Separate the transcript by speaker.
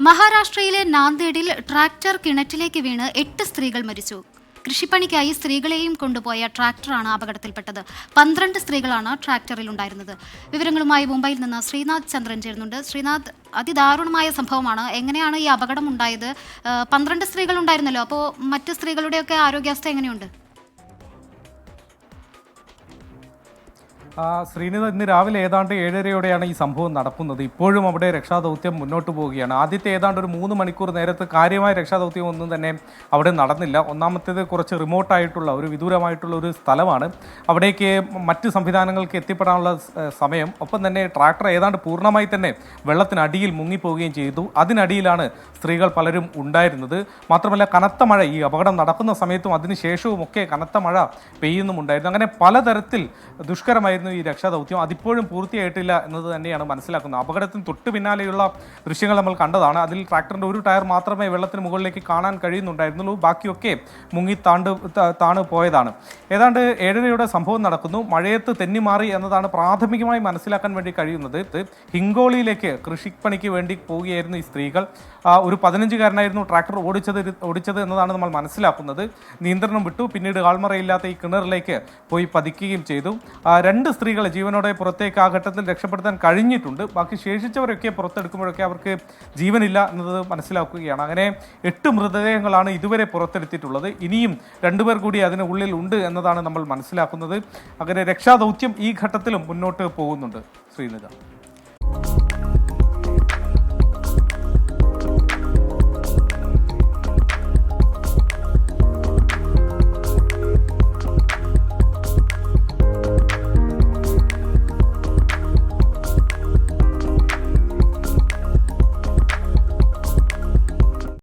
Speaker 1: മഹാരാഷ്ട്രയിലെ നാന്ദേഡിൽ ട്രാക്ടർ കിണറ്റിലേക്ക് വീണ് 8 സ്ത്രീകൾ മരിച്ചു. കൃഷിപ്പണിക്കായി സ്ത്രീകളെയും കൊണ്ടുപോയ ട്രാക്ടറാണ് അപകടത്തിൽപ്പെട്ടത്. 12 സ്ത്രീകളാണ് ട്രാക്ടറിൽ ഉണ്ടായിരുന്നത്. വിവരങ്ങളുമായി മുംബൈയിൽ നിന്ന് ശ്രീനാഥ് ചന്ദ്രൻ ചേരുന്നുണ്ട്. ശ്രീനാഥ്, അതിദാരുണമായ സംഭവമാണ്. എങ്ങനെയാണ് ഈ അപകടം ഉണ്ടായത്? 12 സ്ത്രീകൾ ഉണ്ടായിരുന്നല്ലോ, അപ്പോൾ മറ്റ് സ്ത്രീകളുടെയൊക്കെ ആരോഗ്യാവസ്ഥ എങ്ങനെയുണ്ട്?
Speaker 2: ശ്രീനിധ, ഇന്ന് രാവിലെ ഏതാണ്ട് 7:30യോടെയാണ് ഈ സംഭവം നടക്കുന്നത്. ഇപ്പോഴും അവിടെ രക്ഷാദൗത്യം മുന്നോട്ട് പോവുകയാണ്. ആദ്യത്തെ ഏതാണ്ട് ഒരു 3 മണിക്കൂർ നേരത്ത് കാര്യമായ രക്ഷാദൗത്യം ഒന്നും തന്നെ അവിടെ നടന്നില്ല. ഒന്നാമത്തേത് കുറച്ച് റിമോട്ടായിട്ടുള്ള ഒരു വിദൂരമായിട്ടുള്ള ഒരു സ്ഥലമാണ്. അവിടേക്ക് മറ്റ് സംവിധാനങ്ങൾക്ക് എത്തിപ്പെടാനുള്ള സമയം, ഒപ്പം തന്നെ ട്രാക്ടർ ഏതാണ്ട് പൂർണ്ണമായി തന്നെ വെള്ളത്തിനടിയിൽ മുങ്ങിപ്പോവുകയും ചെയ്തു. അതിനടിയിലാണ് സ്ത്രീകൾ പലരും ഉണ്ടായിരുന്നത്. മാത്രമല്ല, കനത്ത മഴ, ഈ അപകടം നടക്കുന്ന സമയത്തും അതിനുശേഷവും ഒക്കെ കനത്ത മഴ പെയ്യുന്നുമുണ്ടായിരുന്നു. അങ്ങനെ പലതരത്തിൽ ദുഷ്കരമായിരുന്നു ഈ രക്ഷാദൗത്യം. അതിപ്പോഴും പൂർത്തിയായിട്ടില്ല എന്നത് തന്നെയാണ് മനസ്സിലാക്കുന്നത്. അപകടത്തിന് തൊട്ട് പിന്നാലെയുള്ള ദൃശ്യങ്ങൾ നമ്മൾ കണ്ടതാണ്. അതിൽ ട്രാക്ടറിന്റെ ഒരു ടയർ മാത്രമേ വെള്ളത്തിന് മുകളിലേക്ക് കാണാൻ കഴിയുന്നുണ്ടായിരുന്നുള്ളൂ. ബാക്കിയൊക്കെ മുങ്ങി താണു പോയതാണ്. ഏതാണ്ട് 7:30യോടെ സംഭവം നടക്കുന്നു. മഴയത്ത് തെന്നിമാറി എന്നതാണ് പ്രാഥമികമായി മനസ്സിലാക്കാൻ വേണ്ടി കഴിയുന്നത്. ഹിങ്കോളിയിലേക്ക് കൃഷിപ്പണിക്ക് വേണ്ടി പോവുകയായിരുന്നു ഈ സ്ത്രീകൾ. ഒരു 15-കാരനായിരുന്നു ട്രാക്ടർ ഓടിച്ചത് എന്നതാണ് നമ്മൾ മനസ്സിലാക്കുന്നത്. നിയന്ത്രണം വിട്ടു. പിന്നീട് ആൾമറയില്ലാത്ത ഈ കിണറിലേക്ക് പോയി പതിക്കുകയും ചെയ്തു. 2 സ്ത്രീകളെ ജീവനോടെ പുറത്തേക്ക് ആ ഘട്ടത്തിൽ രക്ഷപ്പെടുത്താൻ കഴിഞ്ഞിട്ടുണ്ട്. ബാക്കി ശേഷിച്ചവരൊക്കെ പുറത്തെടുക്കുമ്പോഴൊക്കെ അവർക്ക് ജീവനില്ല എന്നത് മനസ്സിലാക്കുകയാണ്. അങ്ങനെ 8 മൃതദേഹങ്ങളാണ് ഇതുവരെ പുറത്തെടുത്തിട്ടുള്ളത്. ഇനിയും 2 പേർ കൂടി അതിന് ഉള്ളിൽ ഉണ്ട് എന്നതാണ് നമ്മൾ മനസ്സിലാക്കുന്നത്. അങ്ങനെ രക്ഷാദൗത്യം ഈ ഘട്ടത്തിലും മുന്നോട്ട് പോകുന്നുണ്ട്. ശ്രീനിധ.